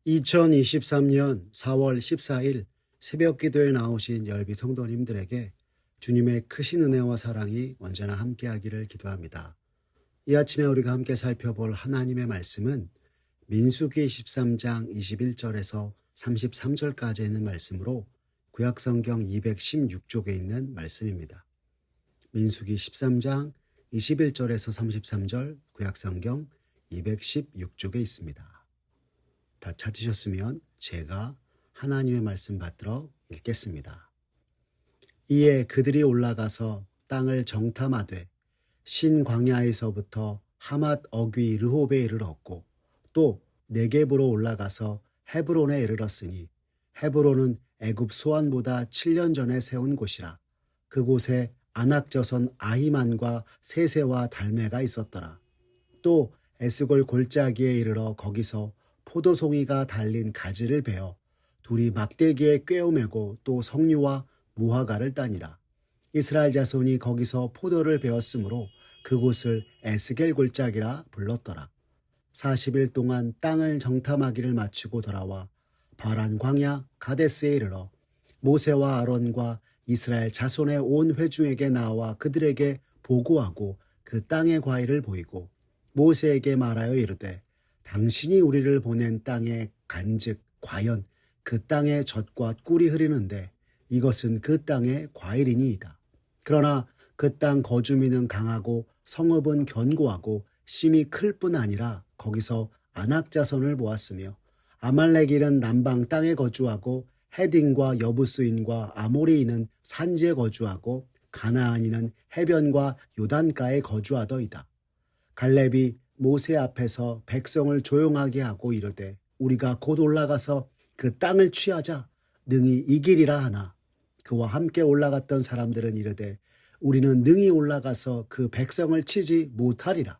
2023년 4월 14일 새벽 기도에 나오신 열비 성도님들에게 주님의 크신 은혜와 사랑이 언제나 함께하기를 기도합니다. 이 아침에 우리가 함께 살펴볼 하나님의 말씀은 민수기 13장 21절에서 33절까지 있는 말씀으로 구약성경 216쪽에 있는 말씀입니다. 민수기 13장 21절에서 33절 구약성경 216쪽에 있습니다. 다 찾으셨으면 제가 하나님의 말씀 받들어 읽겠습니다. 이에 그들이 올라가서 땅을 정탐하되 신광야에서부터 하맛 어귀 르홉에 이르렀고 또 네겝으로 올라가서 헤브론에 이르렀으니 헤브론은 애굽 소안보다 7년 전에 세운 곳이라. 그곳에 아낙저선 아히만과 세세와 달메가 있었더라. 또 에스골 골짜기에 이르러 거기서 포도송이가 달린 가지를 베어 둘이 막대기에 꿰어매고 또 석류와 무화과를 따니라. 이스라엘 자손이 거기서 포도를 베었으므로 그곳을 에스겔 골짜기라 불렀더라. 40일 동안 땅을 정탐하기를 마치고 돌아와 바란 광야 가데스에 이르러 모세와 아론과 이스라엘 자손의 온 회중에게 나와 그들에게 보고하고 그 땅의 과일을 보이고 모세에게 말하여 이르되 당신이 우리를 보낸 땅에 간즉 과연 그 땅의 젖과 꿀이 흐르는데 이것은 그 땅의 과일이니이다. 그러나 그 땅 거주민은 강하고 성읍은 견고하고 심이 클 뿐 아니라 거기서 아낙 자손을 보았으며 아말렉인은 남방 땅에 거주하고 헤딘과 여부스인과 아모리인은 산지에 거주하고 가나안인은 해변과 요단가에 거주하더이다. 갈렙이 모세 앞에서 백성을 조용하게 하고 이르되 우리가 곧 올라가서 그 땅을 취하자 능히 이기리라 하나 그와 함께 올라갔던 사람들은 이르되 우리는 능히 올라가서 그 백성을 치지 못하리라.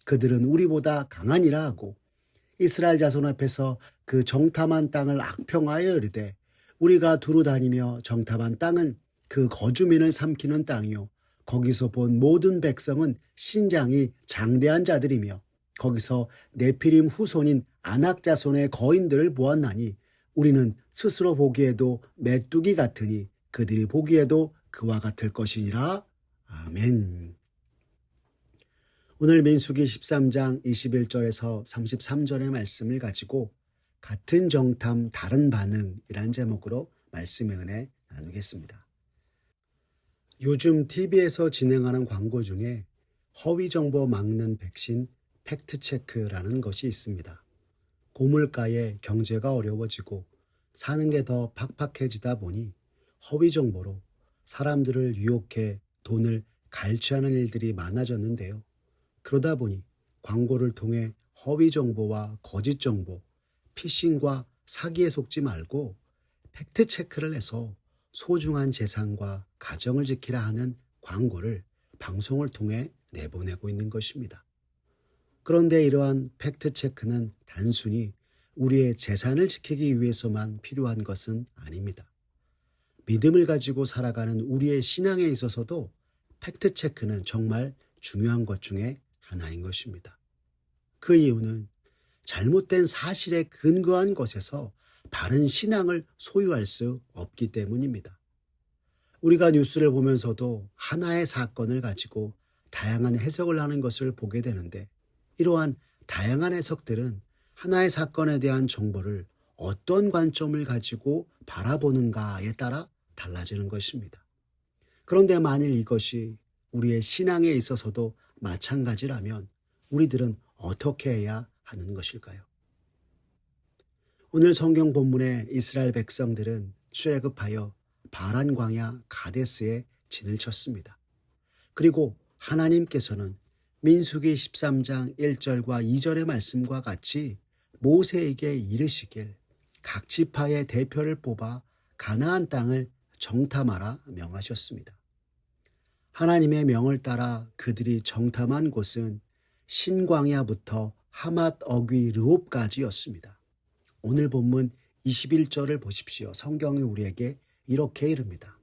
그들은 우리보다 강하니라 하고 이스라엘 자손 앞에서 그 정탐한 땅을 악평하여 이르되 우리가 두루 다니며 정탐한 땅은 그 거주민을 삼키는 땅이요 거기서 본 모든 백성은 신장이 장대한 자들이며 거기서 네피림 후손인 아낙 자손의 거인들을 보았나니 우리는 스스로 보기에도 메뚜기 같으니 그들이 보기에도 그와 같을 것이니라. 아멘. 오늘 민수기 13장 21절에서 33절의 말씀을 가지고 같은 정탐 다른 반응이란 제목으로 말씀의 은혜 나누겠습니다. 요즘 TV에서 진행하는 광고 중에 허위 정보 막는 백신 팩트체크라는 것이 있습니다. 고물가에 경제가 어려워지고 사는 게 더 팍팍해지다 보니 허위 정보로 사람들을 유혹해 돈을 갈취하는 일들이 많아졌는데요. 그러다 보니 광고를 통해 허위 정보와 거짓 정보, 피싱과 사기에 속지 말고 팩트체크를 해서 소중한 재산과 가정을 지키라 하는 광고를 방송을 통해 내보내고 있는 것입니다. 그런데 이러한 팩트체크는 단순히 우리의 재산을 지키기 위해서만 필요한 것은 아닙니다. 믿음을 가지고 살아가는 우리의 신앙에 있어서도 팩트체크는 정말 중요한 것 중에 하나인 것입니다. 그 이유는 잘못된 사실에 근거한 것에서 바른 신앙을 소유할 수 없기 때문입니다. 우리가 뉴스를 보면서도 하나의 사건을 가지고 다양한 해석을 하는 것을 보게 되는데 이러한 다양한 해석들은 하나의 사건에 대한 정보를 어떤 관점을 가지고 바라보는가에 따라 달라지는 것입니다. 그런데 만일 이것이 우리의 신앙에 있어서도 마찬가지라면 우리들은 어떻게 해야 하는 것일까요? 오늘 성경 본문에 이스라엘 백성들은 출애굽하여 바란 광야 가데스에 진을 쳤습니다. 그리고 하나님께서는 민수기 13장 1절과 2절의 말씀과 같이 모세에게 이르시길 각 지파의 대표를 뽑아 가나안 땅을 정탐하라 명하셨습니다. 하나님의 명을 따라 그들이 정탐한 곳은 신광야부터 하맛 어귀 르홉까지였습니다. 오늘 본문 21절을 보십시오. 성경이 우리에게 이렇게 이릅니다.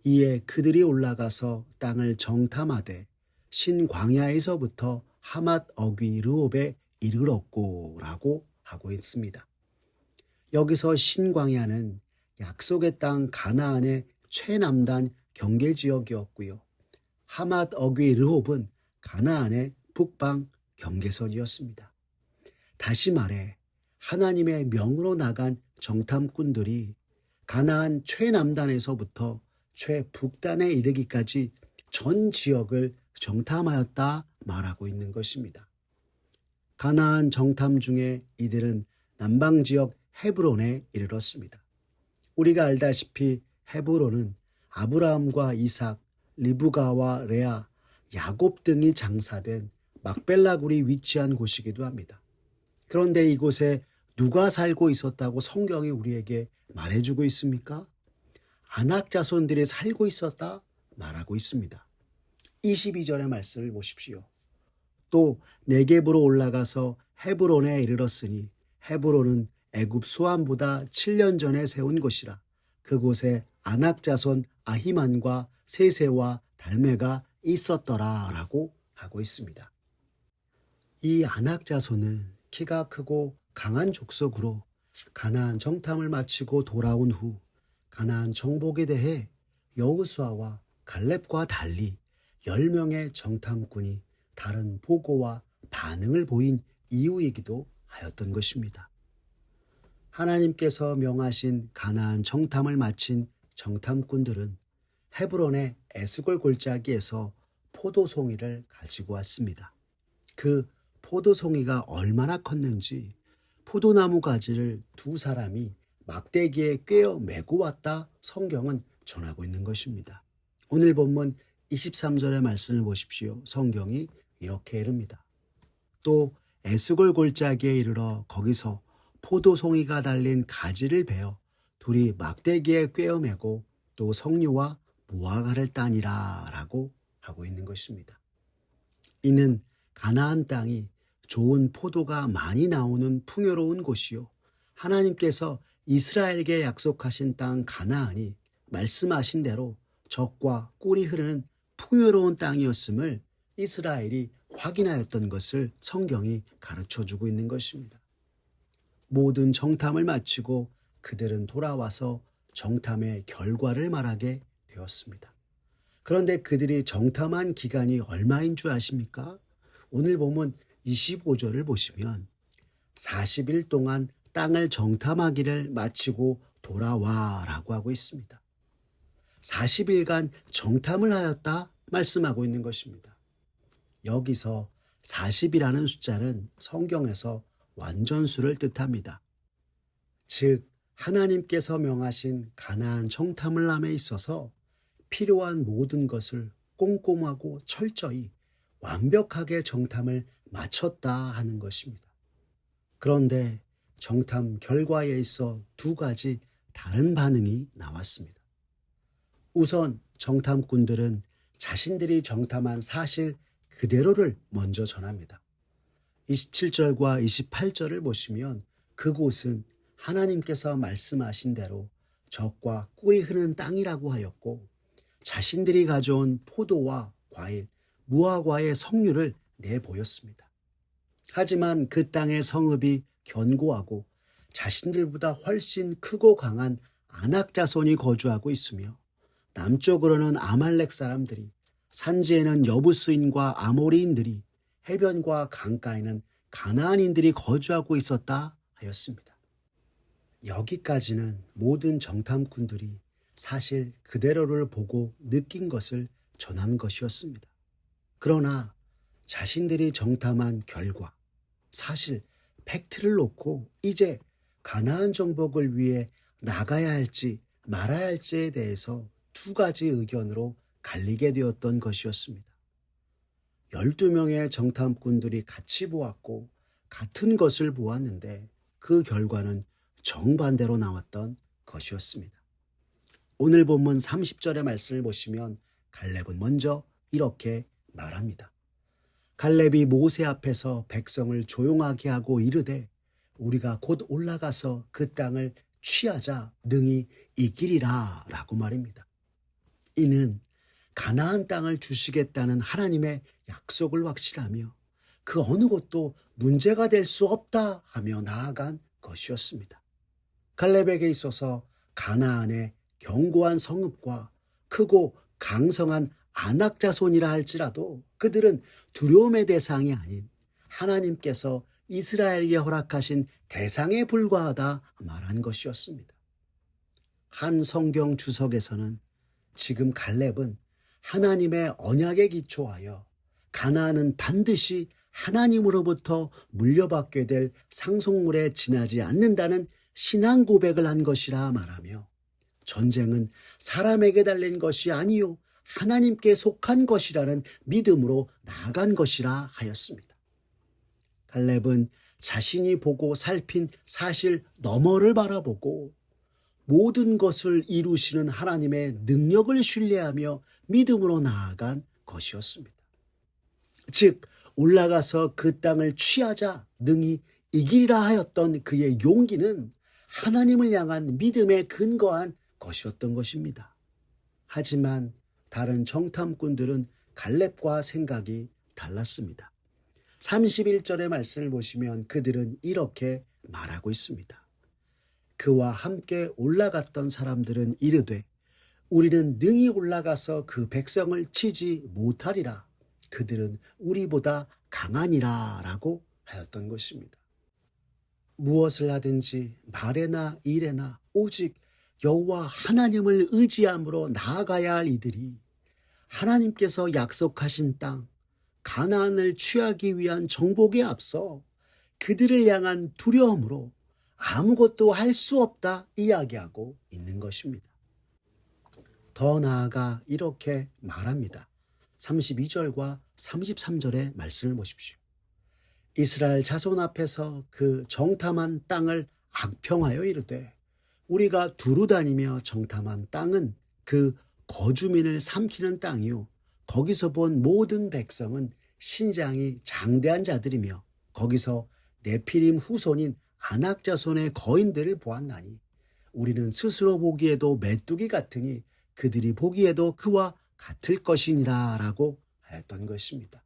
이에 그들이 올라가서 땅을 정탐하되 신광야에서부터 하맛 어귀 르홉에 이르렀고 라고 하고 있습니다. 여기서 신광야는 약속의 땅 가나안의 최남단 경계지역이었고요. 하맛 어귀 르홉은 가나안의 북방 경계선이었습니다. 다시 말해 하나님의 명으로 나간 정탐꾼들이 가나안 최남단에서부터 최북단에 이르기까지 전 지역을 정탐하였다 말하고 있는 것입니다. 가나안 정탐 중에 이들은 남방 지역 헤브론에 이르렀습니다. 우리가 알다시피 헤브론은 아브라함과 이삭, 리브가와 레아, 야곱 등이 장사된 막벨라굴이 위치한 곳이기도 합니다. 그런데 이곳에 누가 살고 있었다고 성경이 우리에게 말해주고 있습니까? 아낙 자손들이 살고 있었다 말하고 있습니다. 22절의 말씀을 보십시오. 또 네겝으로 올라가서 헤브론에 이르렀으니 헤브론은 애굽 수안보다 7년 전에 세운 곳이라. 그곳에 아낙 자손 아히만과 세세와 달메가 있었더라 라고 하고 있습니다. 이 아낙 자손은 키가 크고 강한 족속으로 가나안 정탐을 마치고 돌아온 후 가나안 정복에 대해 여호수아와 갈렙과 달리 10명의 정탐꾼이 다른 보고와 반응을 보인 이유이기도 하였던 것입니다. 하나님께서 명하신 가나안 정탐을 마친 정탐꾼들은 헤브론의 에스골 골짜기에서 포도송이를 가지고 왔습니다. 그 포도송이가 얼마나 컸는지 포도나무 가지를 두 사람이 막대기에 꿰어 메고 왔다 성경은 전하고 있는 것입니다. 오늘 본문 23절의 말씀을 보십시오. 성경이 이렇게 이릅니다. 또 에스골 골짜기에 이르러 거기서 포도송이가 달린 가지를 베어 둘이 막대기에 꿰어 메고 또 석류와 무화과를 따니라 라고 하고 있는 것입니다. 이는 가나안 땅이 좋은 포도가 많이 나오는 풍요로운 곳이요 하나님께서 이스라엘에게 약속하신 땅 가나안이 말씀하신 대로 젖과 꿀이 흐르는 풍요로운 땅이었음을 이스라엘이 확인하였던 것을 성경이 가르쳐주고 있는 것입니다. 모든 정탐을 마치고 그들은 돌아와서 정탐의 결과를 말하게 되었습니다. 그런데 그들이 정탐한 기간이 얼마인 줄 아십니까? 오늘 보면 25절을 보시면 40일 동안 땅을 정탐하기를 마치고 돌아와 라고 하고 있습니다. 40일간 정탐을 하였다 말씀하고 있는 것입니다. 여기서 40이라는 숫자는 성경에서 완전수를 뜻합니다. 즉 하나님께서 명하신 가나안 정탐을 함에 있어서 필요한 모든 것을 꼼꼼하고 철저히 완벽하게 정탐을 마쳤다 하는 것입니다. 그런데 정탐 결과에 있어 두 가지 다른 반응이 나왔습니다. 우선 정탐꾼들은 자신들이 정탐한 사실 그대로를 먼저 전합니다. 27절과 28절을 보시면 그곳은 하나님께서 말씀하신 대로 젖과 꿀이 흐르는 땅이라고 하였고 자신들이 가져온 포도와 과일, 무화과의 석류를 내보였습니다. 하지만 그 땅의 성읍이 견고하고 자신들보다 훨씬 크고 강한 아낙 자손이 거주하고 있으며 남쪽으로는 아말렉 사람들이, 산지에는 여부스인과 아모리인들이, 해변과 강가에는 가나안인들이 거주하고 있었다 하였습니다. 여기까지는 모든 정탐꾼들이 사실 그대로를 보고 느낀 것을 전한 것이었습니다. 그러나 자신들이 정탐한 결과, 사실 팩트를 놓고 이제 가나안 정복을 위해 나가야 할지 말아야 할지에 대해서 두 가지 의견으로 갈리게 되었던 것이었습니다. 12명의 정탐꾼들이 같이 보았고 같은 것을 보았는데 그 결과는 정반대로 나왔던 것이었습니다. 오늘 본문 30절의 말씀을 보시면 갈렙은 먼저 이렇게 말합니다. 갈렙이 모세 앞에서 백성을 조용하게 하고 이르되 우리가 곧 올라가서 그 땅을 취하자 능히 이기리라 라고 말입니다. 이는 가나안 땅을 주시겠다는 하나님의 약속을 확실하며 그 어느 것도 문제가 될 수 없다 하며 나아간 것이었습니다. 갈렙에게 있어서 가나안의 견고한 성읍과 크고 강성한 아낙 자손이라 할지라도 그들은 두려움의 대상이 아닌 하나님께서 이스라엘에게 허락하신 대상에 불과하다 말한 것이었습니다. 한 성경 주석에서는 지금 갈렙은 하나님의 언약에 기초하여 가나안은 반드시 하나님으로부터 물려받게 될 상속물에 지나지 않는다는 신앙 고백을 한 것이라 말하며 전쟁은 사람에게 달린 것이 아니요 하나님께 속한 것이라는 믿음으로 나아간 것이라 하였습니다. 갈렙은 자신이 보고 살핀 사실 너머를 바라보고 모든 것을 이루시는 하나님의 능력을 신뢰하며 믿음으로 나아간 것이었습니다. 즉 올라가서 그 땅을 취하자 능히 이기리라 하였던 그의 용기는 하나님을 향한 믿음에 근거한 것이었던 것입니다. 하지만 다른 정탐꾼들은 갈렙과 생각이 달랐습니다. 31절의 말씀을 보시면 그들은 이렇게 말하고 있습니다. 그와 함께 올라갔던 사람들은 이르되 우리는 능히 올라가서 그 백성을 치지 못하리라. 그들은 우리보다 강하니라 라고 하였던 것입니다. 무엇을 하든지 말에나 일에나 오직 여호와 하나님을 의지함으로 나아가야 할 이들이 하나님께서 약속하신 땅 가나안을 취하기 위한 정복에 앞서 그들을 향한 두려움으로 아무것도 할 수 없다 이야기하고 있는 것입니다. 더 나아가 이렇게 말합니다. 32절과 33절의 말씀을 보십시오. 이스라엘 자손 앞에서 그 정탐한 땅을 악평하여 이르되 우리가 두루 다니며 정탐한 땅은 그 거주민을 삼키는 땅이요 거기서 본 모든 백성은 신장이 장대한 자들이며 거기서 네피림 후손인 아낙 자손의 거인들을 보았나니 우리는 스스로 보기에도 메뚜기 같으니 그들이 보기에도 그와 같을 것이니라 라고 하였던 것입니다.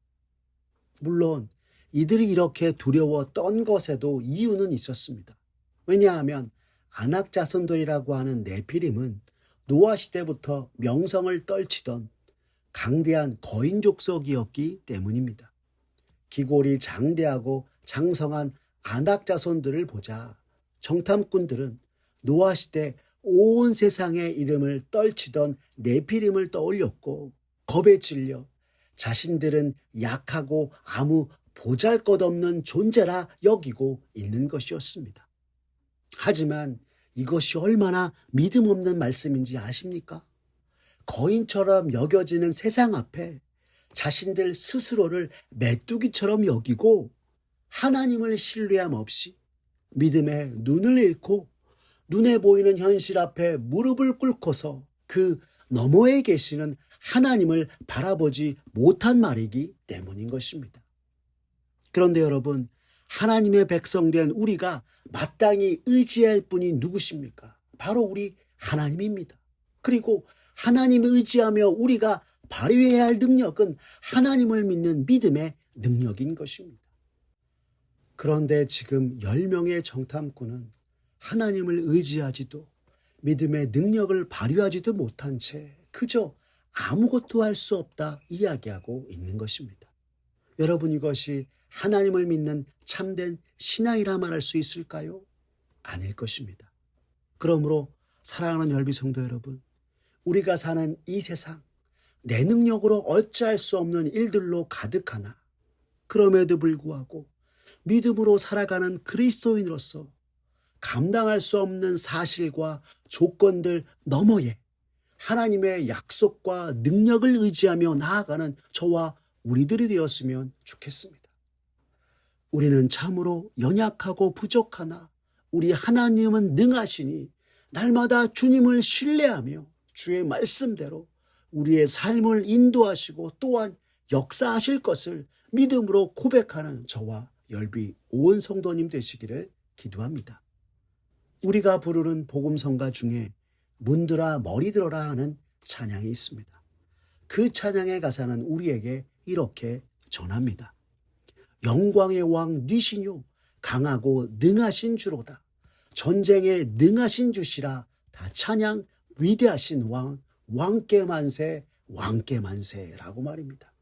물론 이들이 이렇게 두려워 떤 것에도 이유는 있었습니다. 왜냐하면 아낙 자손들이라고 하는 네피림은 노아 시대부터 명성을 떨치던 강대한 거인 족속이었기 때문입니다. 기골이 장대하고 장성한 아낙 자손들을 보자 정탐꾼들은 노아 시대 온 세상의 이름을 떨치던 네피림을 떠올렸고 겁에 질려 자신들은 약하고 아무 보잘것없는 존재라 여기고 있는 것이었습니다. 하지만 이것이 얼마나 믿음 없는 말씀인지 아십니까? 거인처럼 여겨지는 세상 앞에 자신들 스스로를 메뚜기처럼 여기고 하나님을 신뢰함 없이 믿음의 눈을 잃고 눈에 보이는 현실 앞에 무릎을 꿇고서 그 너머에 계시는 하나님을 바라보지 못한 말이기 때문인 것입니다. 그런데 여러분, 하나님의 백성된 우리가 마땅히 의지할 분이 누구십니까? 바로 우리 하나님입니다. 그리고 하나님을 의지하며 우리가 발휘해야 할 능력은 하나님을 믿는 믿음의 능력인 것입니다. 그런데 지금 10명의 정탐꾼은 하나님을 의지하지도 믿음의 능력을 발휘하지도 못한 채 그저 아무것도 할 수 없다 이야기하고 있는 것입니다. 여러분, 이것이 하나님을 믿는 참된 신앙이라 말할 수 있을까요? 아닐 것입니다. 그러므로 사랑하는 열비 성도 여러분, 우리가 사는 이 세상 내 능력으로 어찌할 수 없는 일들로 가득하나 그럼에도 불구하고 믿음으로 살아가는 그리스도인으로서 감당할 수 없는 사실과 조건들 너머에 하나님의 약속과 능력을 의지하며 나아가는 저와 우리들이 되었으면 좋겠습니다. 우리는 참으로 연약하고 부족하나 우리 하나님은 능하시니 날마다 주님을 신뢰하며 주의 말씀대로 우리의 삶을 인도하시고 또한 역사하실 것을 믿음으로 고백하는 저와 열비 온 성도님 되시기를 기도합니다. 우리가 부르는 복음성가 중에 문들아 머리 들어라 하는 찬양이 있습니다. 그 찬양의 가사는 우리에게 이렇게 전합니다. 영광의 왕 니시뇨 강하고 능하신 주로다. 전쟁에 능하신 주시라. 다 찬양 위대하신 왕, 왕께 만세, 왕께 만세라고 말입니다.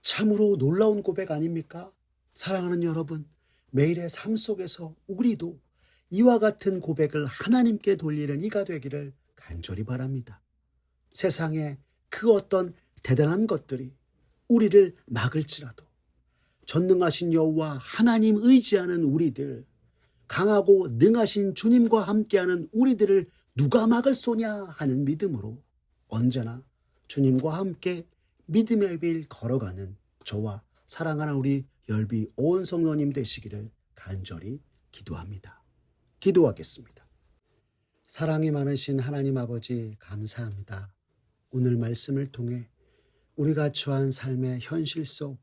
참으로 놀라운 고백 아닙니까? 사랑하는 여러분, 매일의 삶 속에서 우리도 이와 같은 고백을 하나님께 돌리는 이가 되기를 간절히 바랍니다. 세상에 그 어떤 대단한 것들이 우리를 막을지라도 전능하신 여호와 하나님 의지하는 우리들, 강하고 능하신 주님과 함께하는 우리들을 누가 막을 소냐 하는 믿음으로 언제나 주님과 함께 믿음의 길 걸어가는 저와 사랑하는 우리 열비 온 성도님 되시기를 간절히 기도합니다. 기도하겠습니다. 사랑이 많으신 하나님 아버지 감사합니다. 오늘 말씀을 통해 우리가 처한 삶의 현실 속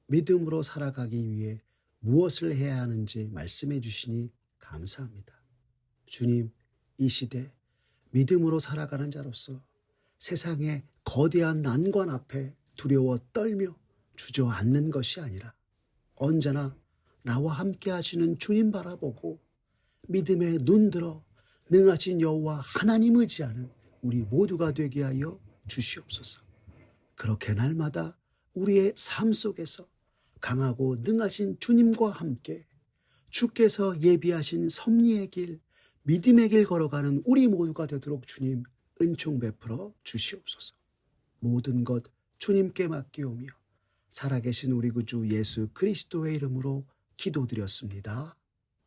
믿음으로 살아가기 위해 무엇을 해야 하는지 말씀해 주시니 감사합니다. 주님, 이 시대 믿음으로 살아가는 자로서 세상의 거대한 난관 앞에 두려워 떨며 주저앉는 것이 아니라 언제나 나와 함께 하시는 주님 바라보고 믿음에 눈들어 능하신 여호와 하나님 의지하는 우리 모두가 되게 하여 주시옵소서. 그렇게 날마다 우리의 삶 속에서 강하고 능하신 주님과 함께 주께서 예비하신 섭리의 길, 믿음의 길 걸어가는 우리 모두가 되도록 주님 은총 베풀어 주시옵소서. 모든 것 주님께 맡기오며 살아계신 우리 구주 예수 그리스도의 이름으로 기도드렸습니다.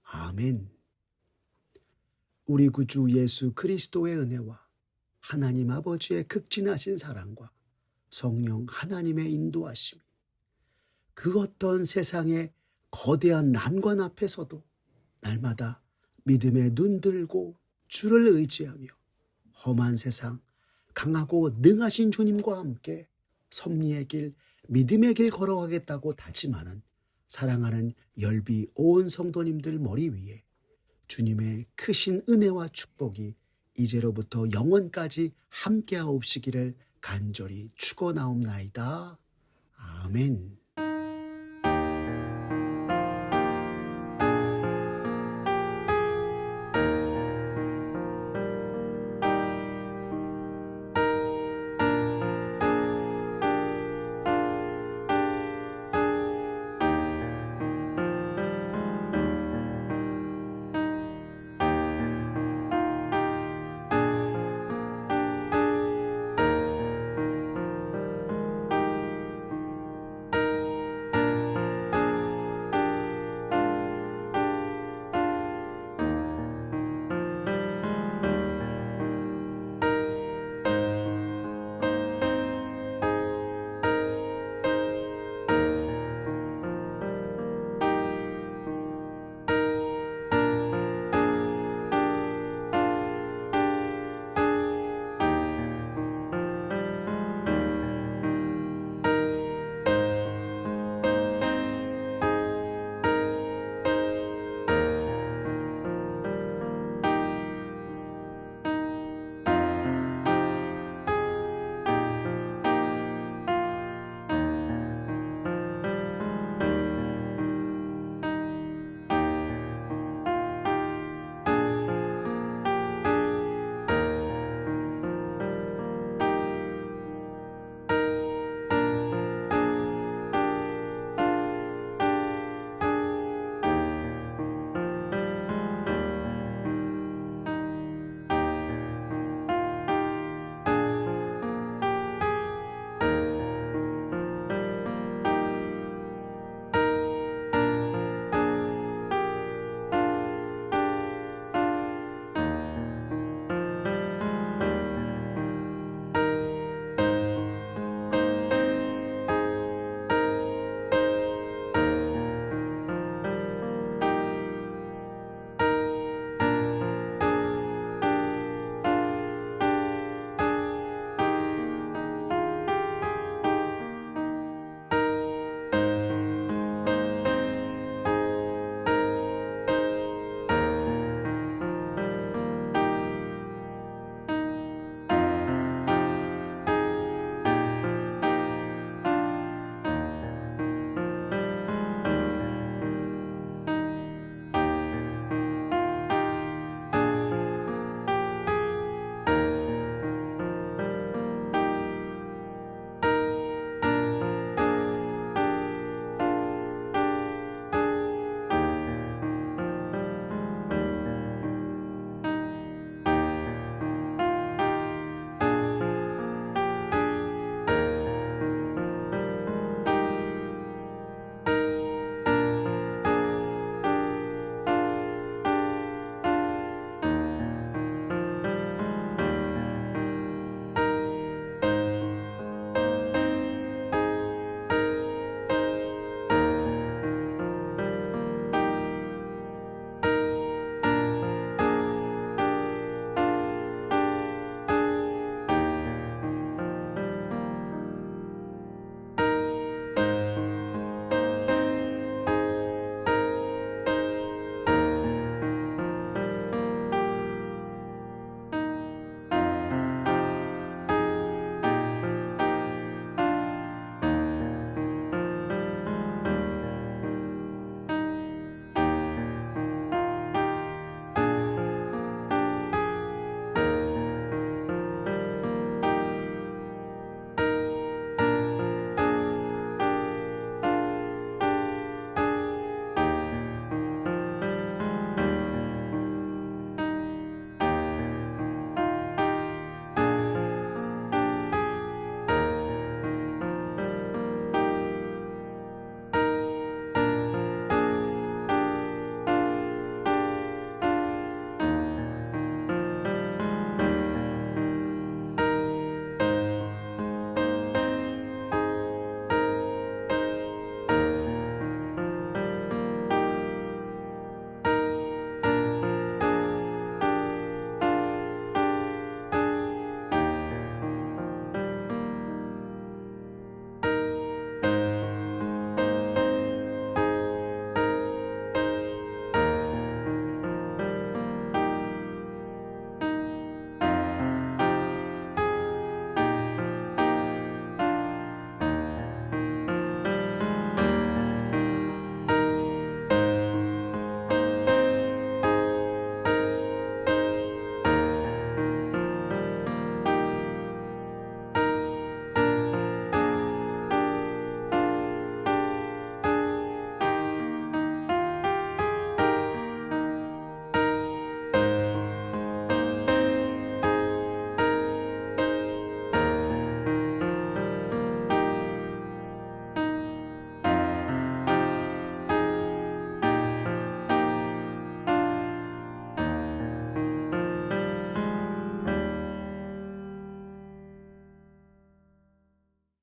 아멘. 우리 구주 예수 그리스도의 은혜와 하나님 아버지의 극진하신 사랑과 성령 하나님의 인도하심이 그 어떤 세상의 거대한 난관 앞에서도 날마다 믿음에 눈들고 주를 의지하며 험한 세상 강하고 능하신 주님과 함께 섭리의 길, 믿음의 길 걸어가겠다고 다짐하는 사랑하는 열비 온 성도님들 머리 위에 주님의 크신 은혜와 축복이 이제로부터 영원까지 함께하옵시기를 간절히 축원하옵나이다. 아멘.